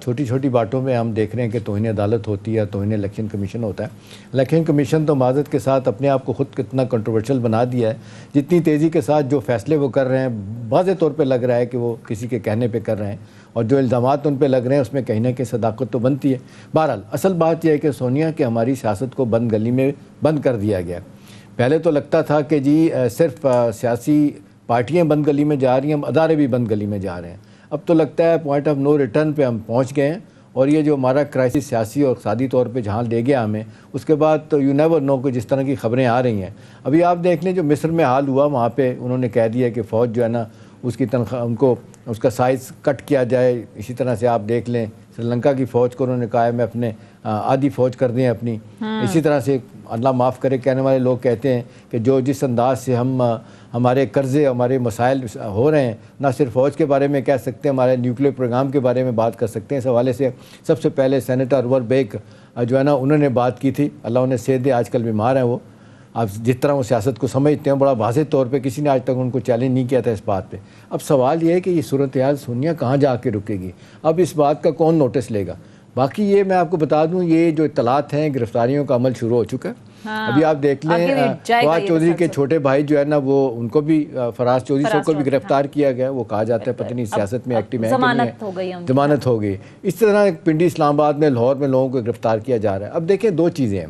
چھوٹی چھوٹی باتوں میں ہم دیکھ رہے ہیں کہ توہین عدالت ہوتی ہے, توہین الیکشن کمیشن ہوتا ہے. الیکشن کمیشن تو معذرت کے ساتھ اپنے آپ کو خود کتنا کنٹروورشل بنا دیا ہے. جتنی تیزی کے ساتھ جو فیصلے وہ کر رہے ہیں, واضح طور پہ لگ رہا ہے کہ وہ کسی کے کہنے پہ کر رہے ہیں, اور جو الزامات ان پہ لگ رہے ہیں اس میں کہیں نہ کہیں صداقت تو بنتی ہے. بہرحال اصل بات یہ ہے کہ سونیا کہ ہماری سیاست کو بند گلی میں بند کر دیا گیا. پہلے تو لگتا تھا کہ جی صرف سیاسی پارٹیاں بند گلی میں جا رہی ہیں, ادارے بھی بند گلی میں جا رہے ہیں. اب تو لگتا ہے پوائنٹ آف نو ریٹرن پہ ہم پہنچ گئے ہیں, اور یہ جو ہمارا کرائسس سیاسی اور اقتصادی طور پہ جہاں لے گیا ہمیں, اس کے بعد تو یو نیور نو کہ جس طرح کی خبریں آ رہی ہیں. ابھی آپ دیکھ لیں جو مصر میں حال ہوا, وہاں پہ انہوں نے کہہ دیا کہ فوج جو ہے نا اس کی تنخواہ ان کو اس کا سائز کٹ کیا جائے. اسی طرح سے آپ دیکھ لیں سری لنکا کی فوج کو انہوں نے کہا ہے میں اپنے آدھی فوج کر دیں اپنی. اسی طرح سے اللہ معاف کرے کہنے والے لوگ کہتے ہیں کہ جو جس انداز سے ہمارے قرضے ہمارے مسائل ہو رہے ہیں, نہ صرف فوج کے بارے میں کہہ سکتے ہیں, ہمارے نیوکلیر پروگرام کے بارے میں بات کر سکتے ہیں. اس حوالے سے سب سے پہلے سینیٹر انور بیگ جو ہے نا انہوں نے بات کی تھی, اللہ انہیں صحت دے, آج کل بیمار ہیں وہ. اب جس طرح وہ سیاست کو سمجھتے ہیں, بڑا واضح طور پہ کسی نے آج تک ان کو چیلنج نہیں کیا تھا اس بات پہ. اب سوال یہ ہے کہ یہ صورتحال سونیا کہاں جا کے رکے گی, اب اس بات کا کون نوٹس لے گا. باقی یہ میں آپ کو بتا دوں, یہ جو اطلاعات ہیں گرفتاریوں کا عمل شروع ہو چکا ہے. ابھی آپ دیکھ لیں فواز چودھری کے چھوٹے بھائی جو ہے نا وہ ان کو بھی فراز چودھری صاحب کو بھی گرفتار کیا گیا. وہ کہا جاتا ہے پتہ نہیں سیاست میں ایکٹیو ہے کہ نہیں ہے, ضمانت ہو گئی. اس طرح پنڈی اسلام آباد میں لاہور میں لوگوں کو گرفتار کیا جا رہا ہے. اب دیکھیں دو چیزیں ہیں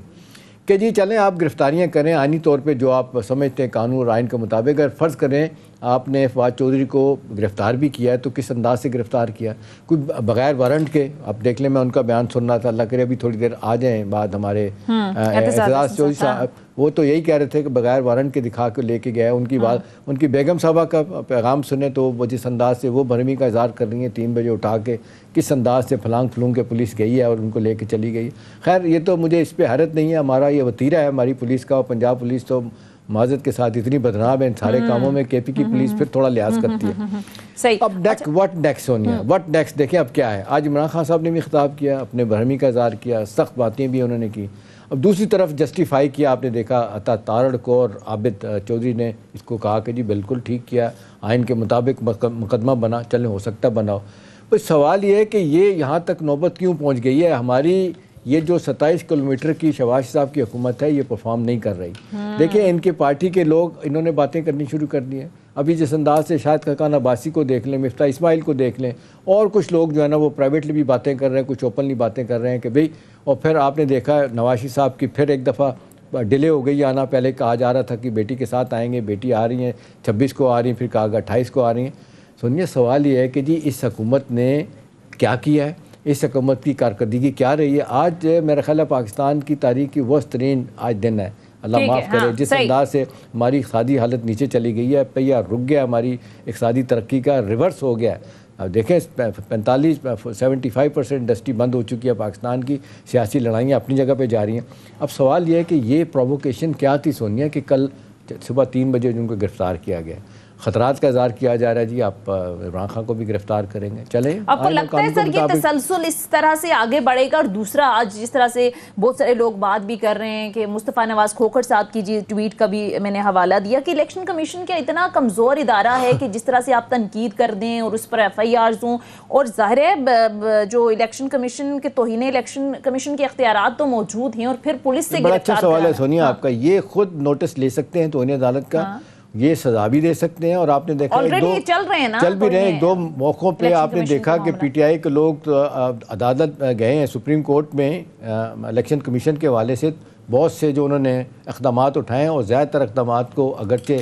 کہ جی چلیں آپ گرفتاریاں کریں آئینی طور پہ جو آپ سمجھتے ہیں قانون اور آئین کے مطابق. اگر فرض کریں آپ نے فواز چودھری کو گرفتار بھی کیا ہے تو کس انداز سے گرفتار کیا, کوئی بغیر وارنٹ کے. آپ دیکھ لیں میں ان کا بیان سن رہا تھا, اللہ کرے ابھی تھوڑی دیر آ جائیں بعد ہمارے اعتزاز چودھری صاحب, وہ تو یہی کہہ رہے تھے کہ بغیر وارنٹ کے دکھا کے لے کے گیا. ان کی بات ان کی بیگم صاحبہ کا پیغام سنیں تو وہ جس انداز سے وہ بھرمی کا اظہار کر رہی ہیں 3 بجے اٹھا کے, کس انداز سے پھلانگ پھلونگ کے پولیس گئی ہے اور ان کو لے کے چلی گئی. خیر یہ تو مجھے اس پہ حیرت نہیں ہے, ہمارا یہ وتیرہ ہے ہماری پولیس کا, اور پنجاب پولیس تو معذرت کے ساتھ اتنی بدنام ہے ان سارے کاموں میں, کے پی کی پولیس پھر تھوڑا لحاظ کرتی ہے. اب what next Sonia, what next دیکھیں اب کیا ہے. آج عمران خان صاحب نے بھی خطاب کیا, اپنے برہمی کا اظہار کیا, سخت باتیں بھی انہوں نے کی. اب دوسری طرف جسٹیفائی کیا, آپ نے دیکھا عطا تارڑ کو اور عابد چودھری نے اس کو کہا کہ جی بالکل ٹھیک کیا, آئین کے مطابق مقدمہ بنا, چلیں ہو سکتا بناؤ. تو سوال یہ ہے کہ یہ یہاں تک نوبت کیوں پہنچ گئی ہے. ہماری یہ جو 27 کلومیٹر کی شہباز صاحب کی حکومت ہے یہ پرفارم نہیں کر رہی. دیکھیں ان کے پارٹی کے لوگ انہوں نے باتیں کرنی شروع کر دی ہیں. ابھی جس انداز سے شاہد خاقان عباسی کو دیکھ لیں, مفتاح اسماعیل کو دیکھ لیں, اور کچھ لوگ جو ہے نا وہ پرائیویٹلی بھی باتیں کر رہے ہیں, کچھ اوپنلی باتیں کر رہے ہیں کہ بھئی. اور پھر آپ نے دیکھا نواز شریف صاحب کی پھر ایک دفعہ ڈیلے ہو گئی آنا. پہلے کہا جا رہا تھا کہ بیٹی کے ساتھ آئیں گے, بیٹی آ رہی ہیں 26 کو آ رہی ہیں, پھر کہا گیا 28 کو آ رہی ہیں. سنیے سوال یہ ہے کہ جی اس حکومت نے کیا کیا ہے, اس حکومت کی کارکردگی کیا رہی ہے. آج میرا خیال ہے پاکستان کی تاریخ کی ورسٹ ترین آج دن ہے, اللہ معاف کرے. جس انداز سے ہماری اقتصادی حالت نیچے چلی گئی ہے, پہیہ رک گیا, ہماری اقتصادی ترقی کا ریورس ہو گیا ہے. اب دیکھیں 75% انڈسٹری بند ہو چکی ہے پاکستان کی, سیاسی لڑائیاں اپنی جگہ پہ جاری ہیں. اب سوال یہ ہے کہ یہ پرووکیشن کیا تھی سونیا کہ کل صبح 3 بجے جن کو گرفتار کیا گیا. خطرات کا اظہار کیا جا رہا ہے جی آپ عمران خان کو بھی گرفتار کریں گے. چلیں آپ کو لگتا ہے سر یہ تسلسل اس طرح سے آگے بڑھے گا؟ اور دوسرا آج جس طرح سے بہت سارے لوگ بات بھی کر رہے ہیں کہ مصطفیٰ نواز کھوکھر صاحب کی جی ٹویٹ کا بھی میں نے حوالہ دیا کہ الیکشن کمیشن کیا اتنا کمزور ادارہ ہے کہ جس طرح سے آپ تنقید کر دیں اور اس پر FIRs ہوں, اور ظاہر ہے جو الیکشن کمیشن کے توہین الیکشن کمیشن کے اختیارات تو موجود ہیں, اور پھر پولیس سے بڑا اچھا سوال ہے سونیا آپ کا. یہ خود نوٹس لے سکتے ہیں توہین عدالت کا, یہ سزا بھی دے سکتے ہیں. اور آپ نے دیکھا چل بھی رہے ہیں 2 موقعوں پہ آپ نے دیکھا کہ PTI کے لوگ عدالت گئے ہیں سپریم کورٹ میں الیکشن کمیشن کے حوالے سے. بہت سے جو انہوں نے اقدامات اٹھائے ہیں, اور زیادہ تر اقدامات کو اگرچہ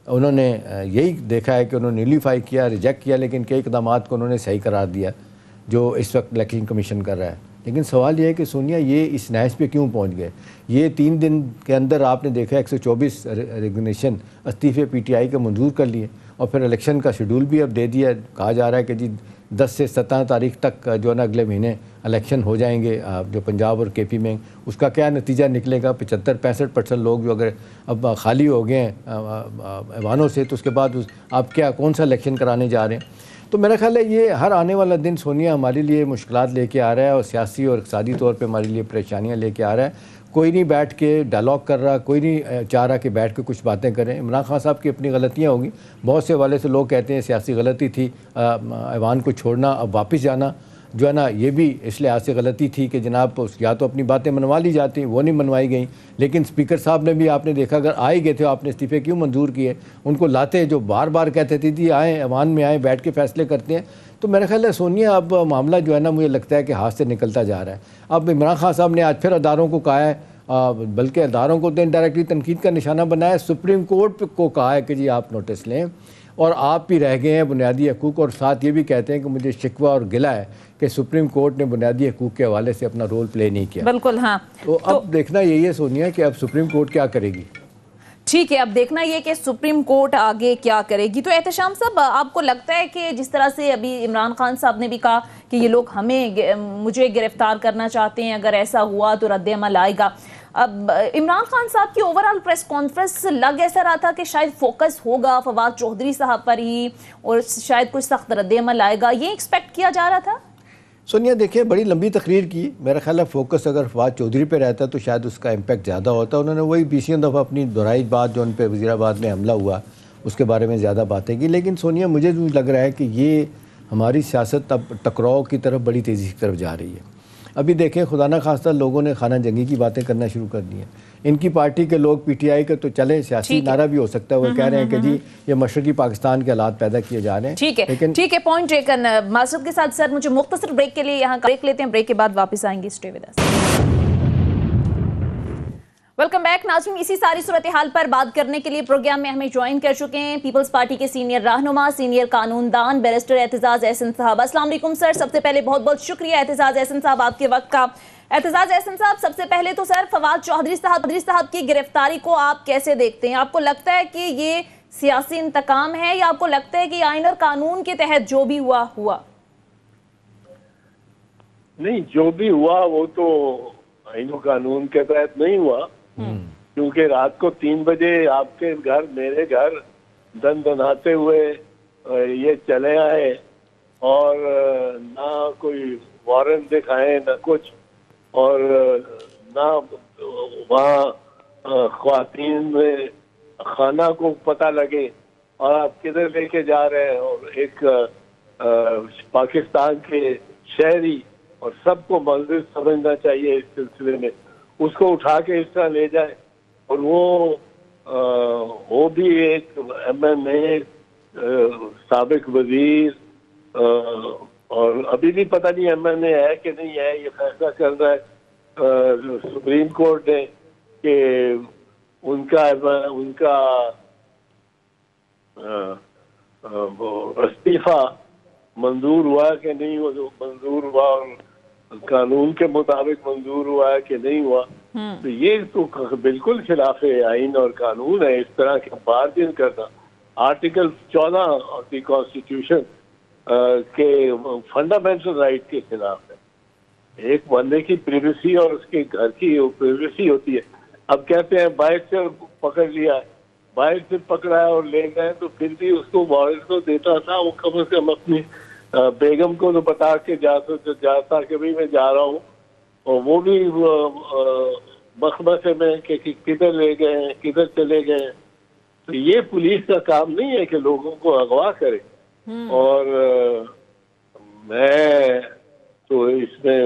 انہوں نے یہی دیکھا ہے کہ انہوں نے نیولیفائی کیا, ریجیکٹ کیا, لیکن کئی اقدامات کو انہوں نے صحیح قرار دیا جو اس وقت الیکشن کمیشن کر رہا ہے. لیکن سوال یہ ہے کہ سونیا یہ اس نہج پہ کیوں پہنچ گئے. یہ 3 دن کے اندر آپ نے دیکھا 124 ریگنیشن استعفے PTI کے منظور کر لیے, اور پھر الیکشن کا شیڈول بھی اب دے دیا. کہا جا رہا ہے کہ جی 10 سے 17 تاریخ تک جو ہے نا اگلے مہینے الیکشن ہو جائیں گے جو پنجاب اور KP میں. اس کا کیا نتیجہ نکلے گا؟ 75-65% لوگ جو اگر اب خالی ہو گئے ہیں ایوانوں سے, تو اس کے بعد آپ کیا کون سا الیکشن کرانے جا رہے ہیں؟ تو میرا خیال ہے یہ ہر آنے والا دن سونیا ہمارے لیے مشکلات لے کے آ رہا ہے, اور سیاسی اور اقتصادی طور پہ ہمارے لیے پریشانیاں لے کے آ رہا ہے. کوئی نہیں بیٹھ کے ڈائلاگ کر رہا, کوئی نہیں چاہ رہا کہ بیٹھ کے کچھ باتیں کریں. عمران خان صاحب کی اپنی غلطیاں ہوں گی, بہت سے حوالے سے لوگ کہتے ہیں سیاسی غلطی تھی ایوان کو چھوڑنا, اب واپس جانا. جو ہے نا یہ بھی اس لحاظ سے غلطی تھی کہ جناب یا تو اپنی باتیں منوا لی جاتی، وہ نہیں منوائی گئیں، لیکن اسپیکر صاحب نے بھی آپ نے دیکھا اگر آئے گئے تھے آپ نے استعفے کیوں منظور کیے، ان کو لاتے جو بار بار کہتے تھے جی آئیں ایوان میں آئیں بیٹھ کے فیصلے کرتے ہیں. تو میرا خیال ہے سونیا اب معاملہ جو ہے نا مجھے لگتا ہے کہ ہاتھ سے نکلتا جا رہا ہے. اب عمران خان صاحب نے آج پھر اداروں کو کہا ہے، بلکہ اداروں کو تو انڈائریکٹلی تنقید کا نشانہ بنایا ہے، سپریم کورٹ کو کہا ہے کہ جی آپ نوٹس لیں، اور آپ بھی رہ گئے ہیں بنیادی حقوق، اور ساتھ یہ بھی کہتے ہیں کہ مجھے شکوہ اور گلہ ہے کہ سپریم کورٹ نے بنیادی حقوق کے حوالے سے اپنا رول پلے نہیں کیا. بالکل ہاں. تو اب دیکھنا یہی ہے سونیا کہ اب سپریم کورٹ کیا کرے گی. ٹھیک ہے، اب دیکھنا یہ کہ سپریم کورٹ آگے کیا کرے گی. تو احتشام صاحب آپ کو لگتا ہے کہ جس طرح سے ابھی عمران خان صاحب نے بھی کہا کہ یہ لوگ مجھے گرفتار کرنا چاہتے ہیں، اگر ایسا ہوا تو رد عمل آئے گا، اب عمران خان صاحب کی اوورال پریس کانفرنس لگ ایسا رہا تھا کہ شاید فوکس ہوگا فواد چودھری صاحب پر ہی اور شاید کوئی سخت رد عمل آئے گا، یہ ایکسپیکٹ کیا جا رہا تھا؟ سونیا دیکھیں بڑی لمبی تقریر کی، میرا خیال ہے فوکس اگر فواد چودھری پہ رہتا تو شاید اس کا امپیکٹ زیادہ ہوتا. انہوں نے وہی 20 دفعہ اپنی دہرائی بات جو ان پہ وزیر آباد میں حملہ ہوا اس کے بارے میں زیادہ باتیں کی. لیکن سونیا مجھے جو لگ رہا ہے کہ یہ ہماری سیاست اب ٹکراؤ کی طرف بڑی تیزی کی طرف جا رہی ہے. ابھی دیکھیں خدا نہ خواستہ لوگوں نے خانہ جنگی کی باتیں کرنا شروع کر دی ہیں. ان کی پارٹی کے لوگ پی ٹی آئی کا تو چلے سیاسی نعرہ بھی ہو سکتا ہے، وہ کہہ رہے ہیں کہ جی یہ مشرقی پاکستان کے حالات پیدا کیے جا رہے ہیں. ٹھیک ہے پوائنٹ ٹیکن. معصوم کے ساتھ سر مجھے مختصر بریک کے لیے یہاں بریک لیتے ہیں، بریک کے بعد واپس آئیں گے. Stay with us. Welcome back ناظرین. اسی ساری صورتحال پر بات کرنے کے لیے پروگرام میں ہمیں جوائن کر چکے ہیں پیپلز پارٹی کے سینئر رہنما، سینئر قانون دان بیرسٹر اعتزاز احسن صاحب. السلام علیکم سر. سب سے پہلے بہت بہت شکریہ اعتزاز احسن صاحب آپ کے وقت کا. اعتزاز احسن صاحب سب سے پہلے تو سر فواد چودھری صاحب کی گرفتاری کو آپ کیسے دیکھتے ہیں؟ آپ کو لگتا ہے کہ یہ سیاسی انتقام ہے یا آپ کو لگتا ہے کہ آئین اور قانون کے تحت جو بھی ہوا؟ نہیں، جو بھی ہوا وہ تو آئین و قانون کے تحت نہیں ہوا، کیونکہ رات کو 3 بجے آپ کے گھر میرے گھر دن دناتے ہوئے یہ چلے آئے اور نہ کوئی وارنٹ دکھائے نہ کچھ، اور نہ وہاں خواتین میں خانہ کو پتہ لگے اور آپ کدھر لے کے جا رہے ہیں، اور ایک پاکستان کے شہری اور سب کو ملزم سمجھنا چاہیے اس سلسلے میں، اس کو اٹھا کے اس طرح لے جائے. اور وہ بھی ایک ایم این اے، سابق وزیر، اور ابھی بھی پتہ نہیں ایم این اے ہے کہ نہیں ہے، یہ فیصلہ کر رہا ہے سپریم کورٹ نے کہ ان کا استعفیٰ منظور ہوا کہ نہیں منظور ہوا، اور قانون کے مطابق منظور ہوا ہے کہ نہیں ہوا. تو یہ تو بالکل خلاف آئین اور قانون ہے اس طرح کے بارگن کرنا. آرٹیکل 14 آف دی کانسٹیٹیوشن کے فنڈامنٹل رائٹ کے خلاف ہے. ایک بندے کی پریویسی اور اس کے گھر کی پریویسی ہوتی ہے. اب کہتے ہیں بائک سے پکڑ لیا ہے، بائک سے پکڑا ہے اور لے گئے تو پھر بھی اس کو وارنٹ تو دیتا تھا، وہ کم از کم اپنی بیگم کو تو بتا کے جاتا کہ بھائی میں جا رہا ہوں، اور وہ بھی مخمصے میں کہ کدھر لے گئے ہیں کدھر چلے گئے ہیں. تو یہ پولیس کا کام نہیں ہے کہ لوگوں کو اغوا کرے. اور میں تو اس میں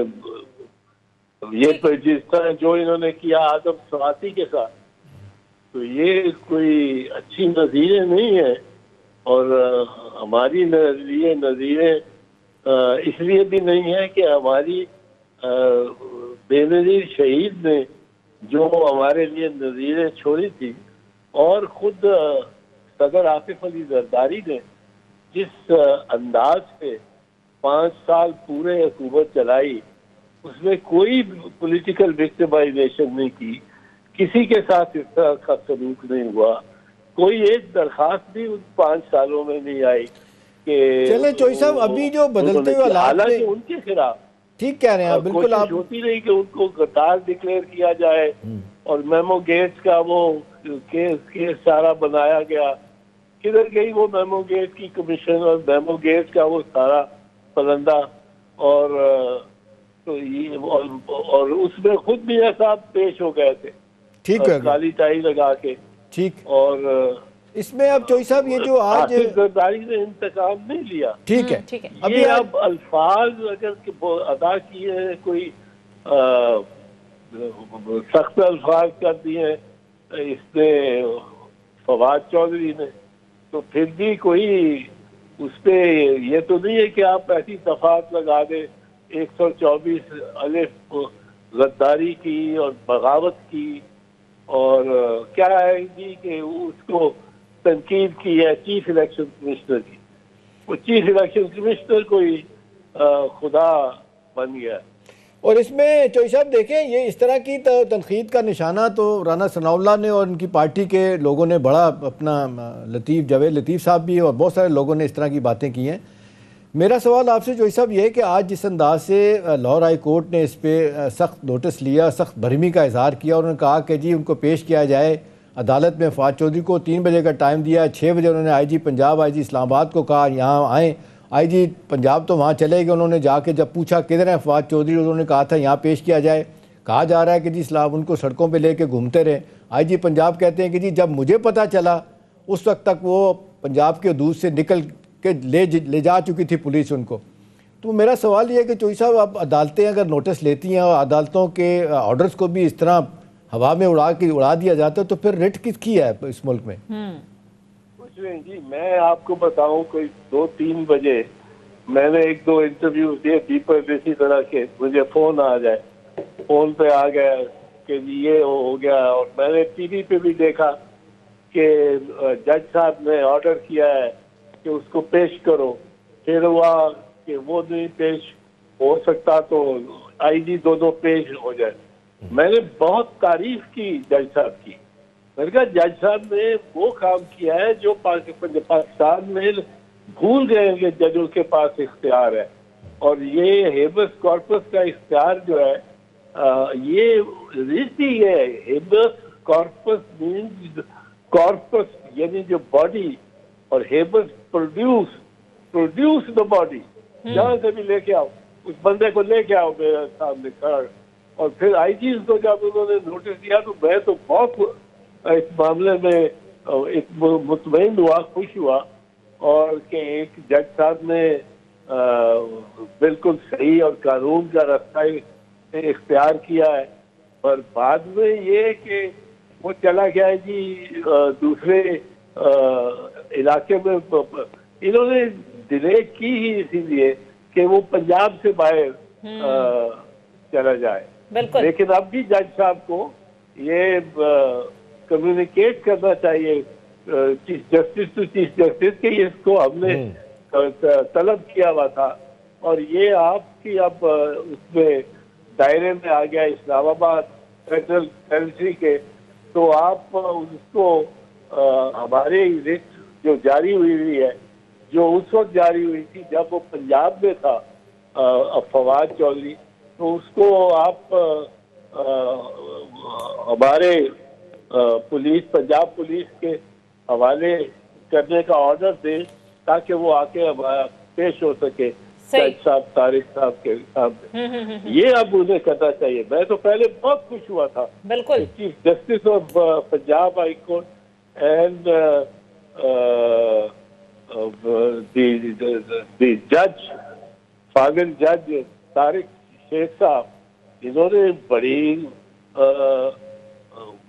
یہ جس طرح جو انہوں نے کیا آدم سواتی کے ساتھ، تو یہ کوئی اچھی نظیریں نہیں ہیں. اور ہماری نظیریں اس لیے بھی نہیں ہے کہ ہماری بے نظیر شہید نے جو ہمارے لیے نظیریں چھوڑی تھی، اور خود صدر آصف علی زرداری نے جس انداز سے 5 سال پورے حکومت چلائی، اس میں کوئی پولیٹیکل وکٹمائزیشن نہیں کی، کسی کے ساتھ اس طرح کا سلوک نہیں ہوا، کوئی ایک درخواست بھی ان 5 سالوں میں نہیں آئی کہ چلیں چوئی صاحب ابھی جو بدلتے ہوئے حالات حالانکہ ان کے خلاف ٹھیک کہہ رہے ہیں بالکل آپ ہوتی رہی کہ ان کو غدار ڈکلیئر کیا جائے، اور میمو گیٹس کا وہ کیس سارا بنایا گیا. کدھر گئی وہ میمو گیٹ کی کمیشن اور میمو گیٹ کا وہ سارا پلندہ؟ اور اس میں خود میاں صاحب پیش ہو گئے تھے ٹھیک ہے کالی ٹائی لگا کے. ٹھیک. اور اس میں اب چوئی صاحب یہ جو آج آصف زرداری نے انتقام نہیں لیا. ٹھیک ہے ٹھیک ہے. ابھی یہ اب الفاظ اگر ادا کیے ہیں کوئی سخت الفاظ کر دیے ہیں اس نے فواد چودھری نے, تو پھر بھی کوئی اس پہ یہ تو نہیں ہے کہ آپ ایسی دفعات لگا دیں 124 الف غداری کی اور بغاوت کی, اور کیا ہے جی کہ اس کو تنقید کی ہے چیف الیکشن کمشنر کی. وہ چیف الیکشن کمشنر کوئی خدا بن گیا. اور اس میں چوئی صاحب دیکھیں یہ اس طرح کی تنقید کا نشانہ تو رانا ثناء اللہ نے اور ان کی پارٹی کے لوگوں نے بڑا اپنا جاوید لطیف صاحب بھی اور بہت سارے لوگوں نے اس طرح کی باتیں کی ہیں. میرا سوال آپ سے چوئی صاحب یہ ہے کہ آج جس انداز سے لاہور ہائی کورٹ نے اس پہ سخت نوٹس لیا, سخت برہمی کا اظہار کیا, اور انہوں نے کہا کہ جی ان کو پیش کیا جائے عدالت میں. فواد چودھری کو 3 بجے کا ٹائم دیا, 6 بجے انہوں نے آئی جی پنجاب, آئی جی اسلام آباد کو کہا یہاں آئیں. آئی جی پنجاب تو وہاں چلے گئے, انہوں نے جا کے جب پوچھا کدھر ہیں فواد چودھری, انہوں نے کہا تھا یہاں پیش کیا جائے. کہا جا رہا ہے کہ جی اسلام ان کو سڑکوں پہ لے کے گھومتے رہے. آئی جی پنجاب کہتے ہیں کہ جی جب مجھے پتہ چلا اس وقت تک وہ پنجاب کے حدود سے نکل کے لے جا چکی تھی پولیس ان کو. تو میرا سوال یہ ہے کہ چوئی صاحب اب عدالتیں اگر نوٹس لیتی ہیں اور عدالتوں کے آرڈرز کو بھی اس طرح ہوا میں اڑا دیا جاتا ہے تو پھر رٹ کس کی ہے اس ملک میں؟ کچھ نہیں جی, میں آپ کو بتاؤں کوئی 2-3 بجے میں نے 1-2 انٹرویو دیے دیپک اسی طرح کے, مجھے فون آ جائے, فون پہ آ گیا کہ یہ ہو گیا. اور میں نے ٹی وی پہ بھی دیکھا کہ جج صاحب نے آرڈر کیا ہے کہ اس کو پیش کرو. پھر ہوا کہ وہ نہیں پیش ہو سکتا تو آئی جی دونوں پیش ہو جائے. میں نے بہت تعریف کی جج صاحب کی. میں نے کہا جج صاحب نے وہ کام کیا ہے جو پاکستان میں بھول گئے کہ ججوں کے پاس اختیار ہے. اور یہ ہیبس کارپس کا اختیار جو ہے یہ ریتی ہے. ہیبس کارپس مینز کارپس یعنی جو باڈی, اور ہیبس پروڈیوس دا باڈی. جہاں سے بھی لے کے آؤ اس بندے کو لے کے آؤ میرے سامنے کھڑا. اور پھر آئی جیز کو جب انہوں نے نوٹس دیا تو میں تو بہت اس معاملے میں مطمئن ہوا, خوش ہوا, اور کہ ایک جج صاحب نے بالکل صحیح اور قانون کا راستہ اختیار کیا ہے. اور بعد میں یہ کہ وہ چلا گیا ہے جی دوسرے علاقے میں. انہوں نے ڈیلے کی ہی اسی لیے کہ وہ پنجاب سے باہر چلا جائے. لیکن اب بھی جج صاحب کو یہ کمیونیکیٹ کرنا چاہیے chief justice to chief justice کہ اس کو ہم نے طلب کیا ہوا تھا, اور یہ آپ کی اب اس میں دائرے میں آ گیا اسلام آباد فیڈرل ٹیریٹری کے. تو آپ اس کو ہمارے ریٹ جو جاری ہوئی ہے, جو اس وقت جاری ہوئی تھی جب وہ پنجاب میں تھا فواد چودھری, تو اس کو آپ ہمارے پولیس پنجاب پولیس کے حوالے کرنے کا آرڈر دیں تاکہ وہ آ کے پیش ہو سکے جج صاحب طارق صاحب کے سامنے. یہ اب انہیں کرنا چاہیے. میں تو پہلے بہت خوش ہوا تھا chief justice of Punjab high court and the جج فاضل جج طارق شیخ صاحب, انہوں نے بڑی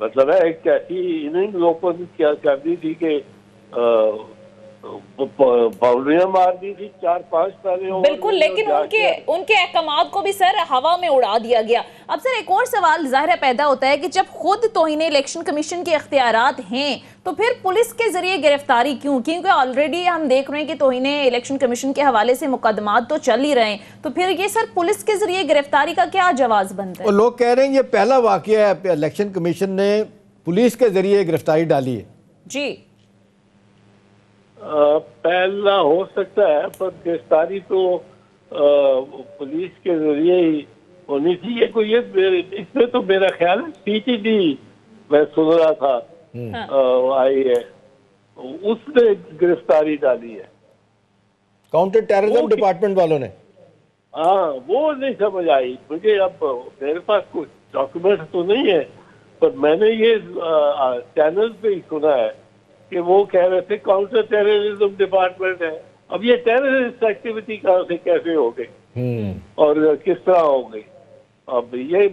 مطلب ہے ایک ایسی اننگ اوپن کیا کرنی تھی کہ باؤنڈریاں مار دی تھی 4-5 پہلے. بالکل, لیکن ان کے احکامات کو بھی سر ہوا میں اڑا دیا گیا. اب سر ایک اور سوال ظاہر پیدا ہوتا ہے کہ جب خود توہین الیکشن کمیشن کے اختیارات ہیں تو پھر پولیس کے ذریعے گرفتاری کیوں؟ کیونکہ آلریڈی ہم دیکھ رہے ہیں کہ توہین الیکشن کمیشن کے حوالے سے مقدمات تو چل ہی رہے ہیں, تو پھر یہ سر پولیس کے ذریعے گرفتاری کا کیا جواز بنتا ہے؟ اور لوگ کہہ رہے ہیں یہ پہلا واقعہ ہے الیکشن کمیشن نے پولیس کے ذریعے گرفتاری ڈالی ہے. جی پہلا ہو سکتا ہے, پر گرفتاری تو پولیس کے ذریعے ہی ہونی تھی. یہ کوئی اس میں تو میرا خیال ہے پی ٹی ڈی میں سن رہا تھا آئی ہے, اس نے گرفتاری ڈالی ہے کاؤنٹر ٹیررزم ڈپارٹمنٹ والوں نے. ہاں وہ نہیں سمجھ آئی مجھے. اب میرے پاس کوئی ڈاکومنٹ تو نہیں ہے, پر میں نے یہ چینل پہ ہی سنا ہے کہ وہ کہہ رہے تھے کاؤنٹر ٹیررزم ڈپارٹمنٹ ہے. اب یہ ٹیررسٹ ایکٹیویٹی کہاں سے کیسے ہو گئی اور کس طرح ہو گئی؟ اب یہ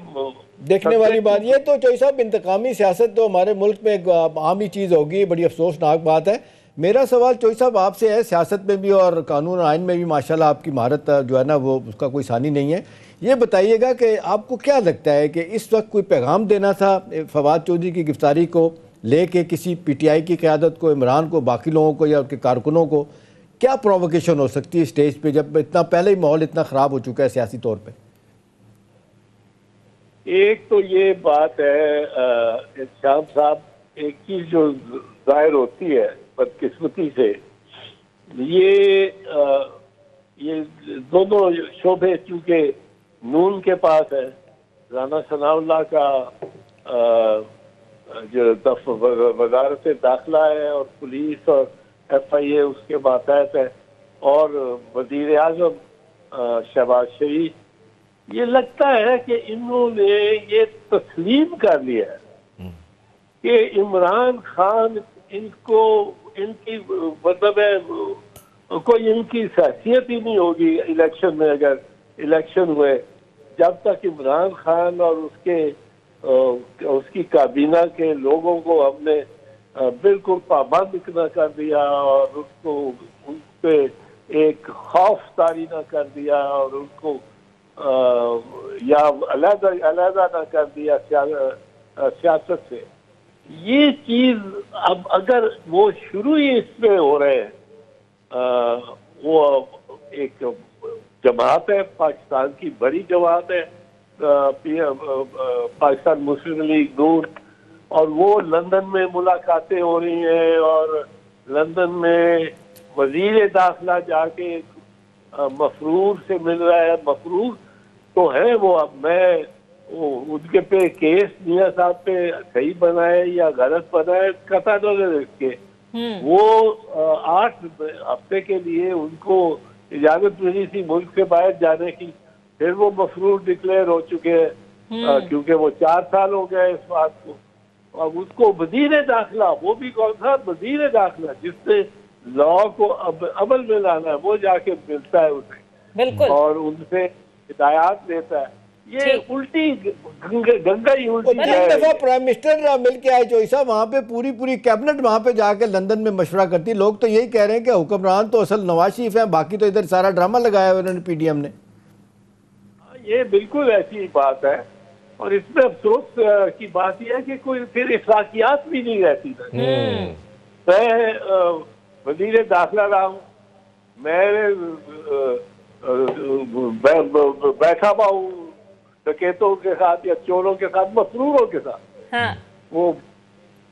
دیکھنے والی بات یہ تو چوئی صاحب انتقامی سیاست تو ہمارے ملک میں ایک عام ہی چیز ہوگی، بڑی افسوسناک بات ہے. میرا سوال چوئی صاحب آپ سے ہے، سیاست میں بھی اور قانون آئین میں بھی ماشاءاللہ آپ کی مہارت جو ہے نا وہ اس کا کوئی ثانی نہیں ہے. یہ بتائیے گا کہ آپ کو کیا لگتا ہے کہ اس وقت کوئی پیغام دینا تھا فواد چودھری کی گرفتاری کو لے کے کسی پی ٹی آئی کی قیادت کو، عمران کو، باقی لوگوں کو یا ان کے کارکنوں کو؟ کیا پرووکیشن ہو سکتی ہے اسٹیج پہ جب اتنا پہلے ہی ماحول اتنا خراب ہو چکا ہے سیاسی طور پہ؟ ایک تو یہ بات ہے شام صاحب، ایک چیز جو ظاہر ہوتی ہے بدقسمتی سے، یہ دونوں شعبے چونکہ نون کے پاس ہے، رانا ثناء اللہ کا جو وزارت داخلہ ہے اور پولیس اور ایف آئی اے اس کے ماتحت ہے، اور وزیر اعظم شہباز شریف، یہ لگتا ہے کہ انہوں نے یہ تسلیم کر لیا ہے کہ عمران خان ان کی مطلب ہے کوئی ان کی حیثیت ہی نہیں ہوگی الیکشن میں. اگر الیکشن ہوئے، جب تک عمران خان اور اس کی کابینہ کے لوگوں کو ہم نے بالکل پابند نہ کر دیا اور ان پہ ایک خوف طاری نہ کر دیا اور ان کو یا علیحدہ نہ کر دیا سیاست سے، یہ چیز اب اگر وہ شروع ہی اس میں ہو رہے ہیں، وہ ایک جماعت ہے، پاکستان کی بڑی جماعت ہے پاکستان مسلم لیگ نون، اور وہ لندن میں ملاقاتیں ہو رہی ہیں اور لندن میں وزیر داخلہ جا کے مفرور سے مل رہا ہے. مفرور تو ہے وہ، اب میں ان کے پہ کیس میاں صاحب پہ صحیح بنائے یا غلط بنائے قطع نظر رکھ کے، وہ 8 ہفتے کے لیے ان کو اجازت ملی تھی ملک سے باہر جانے کی، پھر وہ مفرور ڈکلیئر ہو چکے ہیں کیونکہ وہ 4 سال ہو گئے اس بات کو. اب اس کو وزیر داخلہ، وہ بھی کون سا وزیر داخلہ جس نے لا کو عمل میں لانا ہے، وہ جا کے ملتا ہے اسے بالکل اور ان سے ہدایات دیتا ہے. یہ الٹی گنگا ہی الٹی ہے. 3 دفعہ پرائم منسٹر مل کے آئے چوئی صاحب، وہاں پہ پوری کیبنٹ وہاں پہ جا کے لندن میں مشورہ کرتی. لوگ تو یہی کہہ رہے ہیں کہ حکمران تو اصل نواز شریف ہیں، باقی تو ادھر سارا ڈرامہ لگایا ہے انہوں نے پی ڈی ایم نے. یہ بالکل ایسی بات ہے، اور اس میں افسوس کی بات یہ ہے کہ کوئی پھر اخلاقیات بھی نہیں رہتی. میں وزیر داخلہ رہا ہوں، میں بیٹھا ہوا ہوں ڈکیتوں کے ساتھ یا چوروں کے ساتھ، مسروروں کے ساتھ. وہ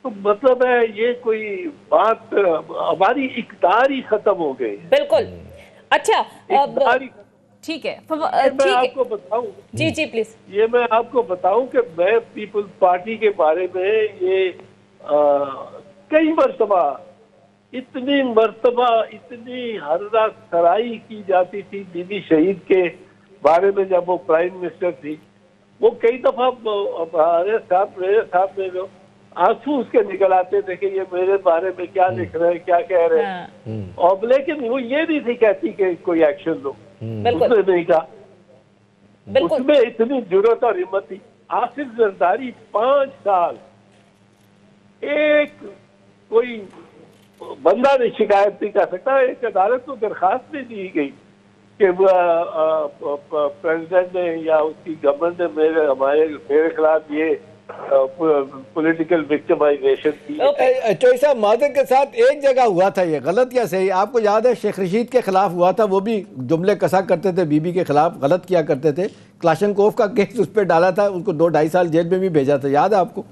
تو مطلب ہے یہ کوئی بات، ہماری اقدار ہی ختم ہو گئی. بالکل. اچھا ٹھیک ہے، میں آپ کو بتاؤں، جی پلیز، یہ میں آپ کو بتاؤں کہ میں پیپلز پارٹی کے بارے میں یہ کئی مرتبہ اتنی حرہ سرائی کی جاتی تھی بی بی شہید کے بارے میں جب وہ پرائم منسٹر تھی. وہ کئی دفعہ میرے سامنے آنسو اس کے نکل آتے تھے کہ یہ میرے بارے میں کیا لکھ رہے ہیں، کیا کہہ رہے ہیں. اور لیکن وہ یہ نہیں تھی کہتی کہ کوئی ایکشن لو، اس نے نہیں کہا. اس میں اتنی جرات اور ہمت تھی. آصف زرداری 5 سال ایک کوئی بندہ نہیں شکایت نہیں کر سکتا. ایک عدالت کو درخواست نہیں دی گئی کہ پریزیڈنٹ نے یا اس کی گورنمنٹ نے میرے خلاف یہ پولیٹیکل وکٹمائزیشن کی. چوئی صاحب معذرت کے ساتھ ایک جگہ ہوا تھا یہ، غلط یا صحیح؟ آپ کو یاد ہے شیخ رشید کے خلاف ہوا تھا، وہ بھی جملے کسا کرتے تھے بی بی کے خلاف، غلط کیا کرتے تھے. کلاشنکوف کا کیس اس پہ ڈالا تھا، اس کو 2-2.5 سال جیل میں بھی بھیجا تھا، یاد ہے آپ کو؟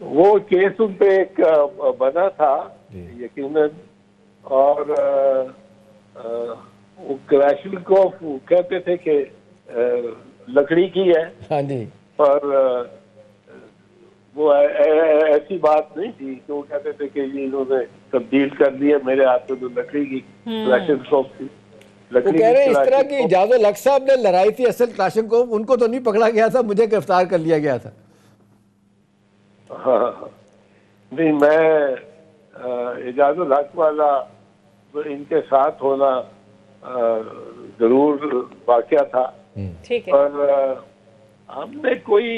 وہ کیس ان پہ ایک بنا تھا یقیناً، اور وہ کلاشنکوف کہتے تھے کہ لکڑی کی ہے. ہاں جی. اور وہ ایسی بات نہیں تھی کہ وہ کہتے تھے کہ یہ انہوں نے تبدیل کر دیا میرے ہاتھ میں تو لکڑی کی کلاشنکوف تھی. وہ کہہ رہے ہیں اس طرح کی اجاز الحق صاحب نے لڑائی تھی اصل کلاشنکوف، ان کو تو نہیں پکڑا گیا تھا، مجھے گرفتار کر لیا گیا تھا. ہاں نہیں میں اعجاز الحق والا ان کے ساتھ ہونا ضرور واقعہ تھا، ٹھیک ہے اور ہم نے کوئی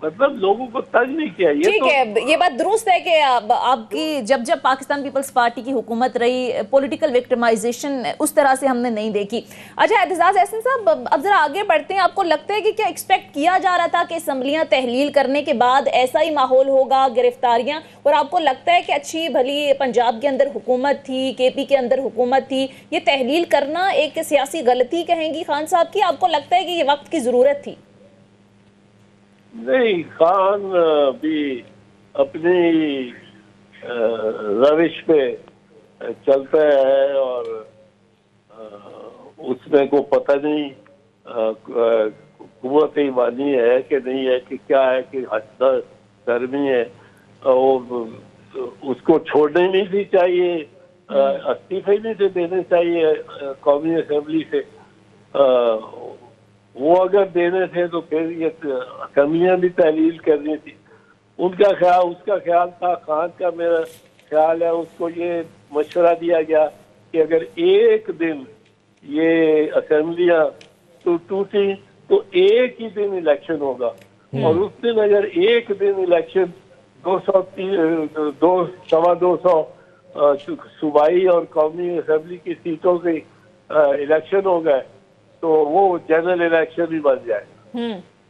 مطلب لوگوں کو تنگ نہیں کیا. ٹھیک ہے، یہ بات درست ہے کہ آپ کی جب پاکستان پیپلز پارٹی کی حکومت رہی، پولیٹیکل وکٹمائزیشن اس طرح سے ہم نے نہیں دیکھی. اچھا اعتزاز احسن صاحب، اب ذرا آگے بڑھتے ہیں. آپ کو لگتا ہے کہ کیا ایکسپیکٹ کیا جا رہا تھا کہ اسمبلیاں تحلیل کرنے کے بعد ایسا ہی ماحول ہوگا، گرفتاریاں، اور آپ کو لگتا ہے کہ اچھی بھلی پنجاب کے اندر حکومت تھی، کے پی کے اندر حکومت تھی، یہ تحلیل کرنا ایک سیاسی غلطی کہیں گی خان صاحب کی؟ آپ کو لگتا ہے کہ یہ وقت کی ضرورت تھی؟ نہیں، خان بھی اپنی روش پہ چلتا ہے، اور اس میں کو پتہ نہیں قوت ایمانی ہے کہ نہیں ہے، کہ کیا ہے، کہ حد گرمی ہے. اور اس کو چھوڑنے نہیں دی چاہیے، استعفے نہیں سے دینے چاہیے قومی اسمبلی سے. وہ اگر دینے تھے تو پھر یہ اسمبلیاں بھی تحلیل کرنی تھی. اس کا خیال تھا، خان کا میرا خیال ہے، اس کو یہ مشورہ دیا گیا کہ اگر ایک دن یہ اسمبلیاں ٹوٹی تو ایک ہی دن الیکشن ہوگا، اور اس دن اگر ایک دن الیکشن 200 صوبائی اور قومی اسمبلی کی سیٹوں کے الیکشن ہو گئے تو وہ جنرل الیکشن بھی بن جائے،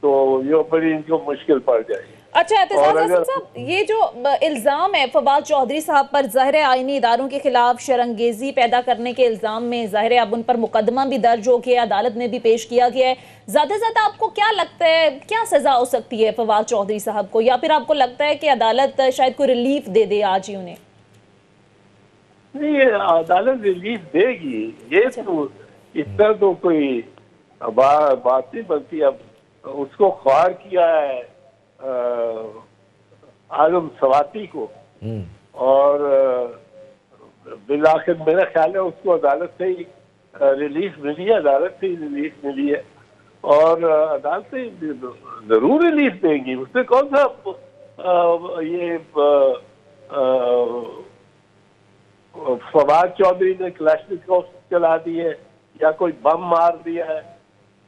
تو یہ بڑی ان کو مشکل پڑ جائے گی. اچھا اعتزاز احسن صاحب، یہ جو الزام ہے فواد چودھری صاحب پر ظاہر آئینی اداروں کے خلاف شرنگیزی پیدا کرنے کے الزام میں، ظاہر اب ان پر مقدمہ بھی درج ہو گیا، عدالت میں بھی پیش کیا گیا ہے. زیادہ زیادہ آپ کو کیا لگتا ہے کیا سزا ہو سکتی ہے فواد چودھری صاحب کو، یا پھر آپ کو لگتا ہے کہ عدالت شاید کوئی ریلیف دے دے آج ہی انہیں؟ نہیں، عدالت ریلیف دے گی، یہ تو اس طرح تو کوئی بات نہیں بنتی. اب اس کو خوار کیا ہے اعظم سواتی کو، اور بالآخر میرا خیال ہے اس کو عدالت سے ہی ریلیف ملی ہے، اور عدالتیں ضرور ریلیف دیں گی. اس سے کون سا یہ فواد چودھری نے کلاشنکوف چلا دی ہے، یا کوئی بم مار دیا ہے،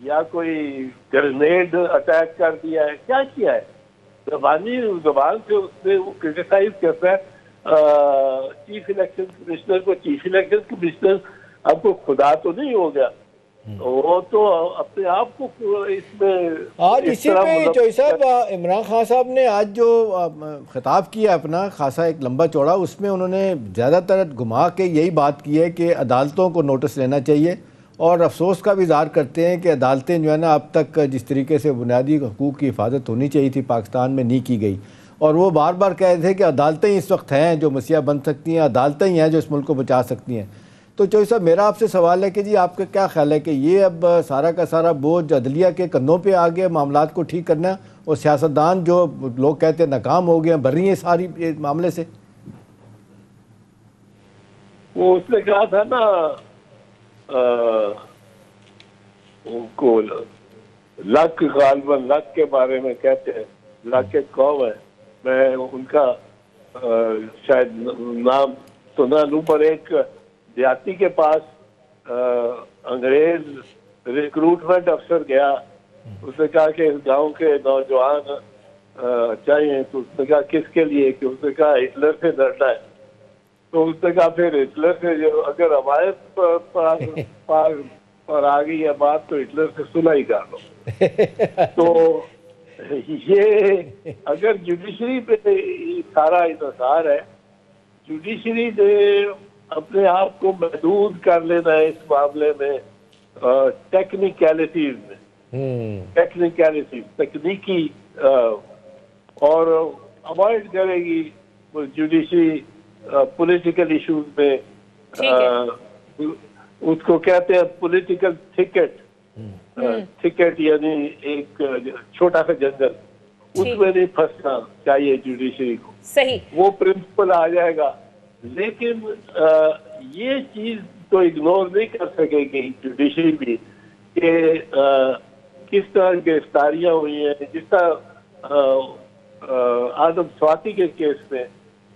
یا کوئی گرنیڈ اٹیک کر دیا ہے، کیا کیا ہے؟ زبان سے اس نے وہ کرٹیسائز کرتا ہے چیف الیکشن کمشنر کو. چیف الیکشن کمشنر اب کو خدا تو نہیں ہو گیا، وہ تو اپنے آپ کو اس میں آج اسی پہ چوئی صاحب عمران خان صاحب نے آج جو خطاب کیا اپنا خاصا ایک لمبا چوڑا، اس میں انہوں نے زیادہ تر گھما کے یہی بات کی ہے کہ عدالتوں کو نوٹس لینا چاہیے، اور افسوس کا بھی اظہار کرتے ہیں کہ عدالتیں جو ہے نا اب تک جس طریقے سے بنیادی حقوق کی حفاظت ہونی چاہیے تھی پاکستان میں نہیں کی گئی. اور وہ بار بار کہہ رہے تھے کہ عدالتیں اس وقت ہیں جو مسیح بن سکتی ہیں، عدالتیں ہی ہیں جو اس ملک کو بچا سکتی ہیں. تو چوئی صاحب میرا آپ سے سوال ہے کہ جی آپ کا کیا خیال ہے کہ یہ اب سارا کا سارا بوجھ عدلیہ کے کندھوں پہ آ گیا معاملات کو ٹھیک کرنا، اور سیاستدان جو لوگ کہتے ہیں ناکام ہو گئے ہیں بری ہیں ساری معاملے سے؟ وہ اس نے کہا تھا نا ان کو لک غالباً لک کے بارے میں کہتے ہیں، لک ایک قوم ہے، میں ان کا شاید نام سنا لوں، پر ایک دیہاتی کے پاس انگریز ریکروٹمنٹ افسر گیا، اس نے کہا کہ گاؤں کے نوجوان چاہیے، تو اس نے کہا کس کے لیے؟ کہ اس نے کہا ہٹلر سے لڑنا ہے. تو اس نے کہا پھر ہٹلر سے اگر ہمارے پر آ گئی ہے بات تو ہٹلر سے صلح ہی کر لو. تو یہ اگر جوڈیشری پہ سارا انحصار ہے، جوڈیشری نے اپنے آپ کو محدود کر لینا ہے اس معاملے میں ٹیکنیکیلٹیز میں، تکنیکی، اور اوائڈ کرے گی جوڈیشری پولیٹیکل ایشوز میں. اس کو کہتے ہیں پولیٹیکل ٹکٹ، یعنی ایک چھوٹا سا جنگل، اس میں نہیں پھنسنا چاہیے جوڈیشری کو. صحیح، وہ پرنسپل آ جائے گا. لیکن یہ چیز تو اگنور نہیں کر سکے گی جوڈیشری بھی کہ کس طرح گرفتاریاں ہوئی ہیں. جس طرح آدم سواتی کے کیس میں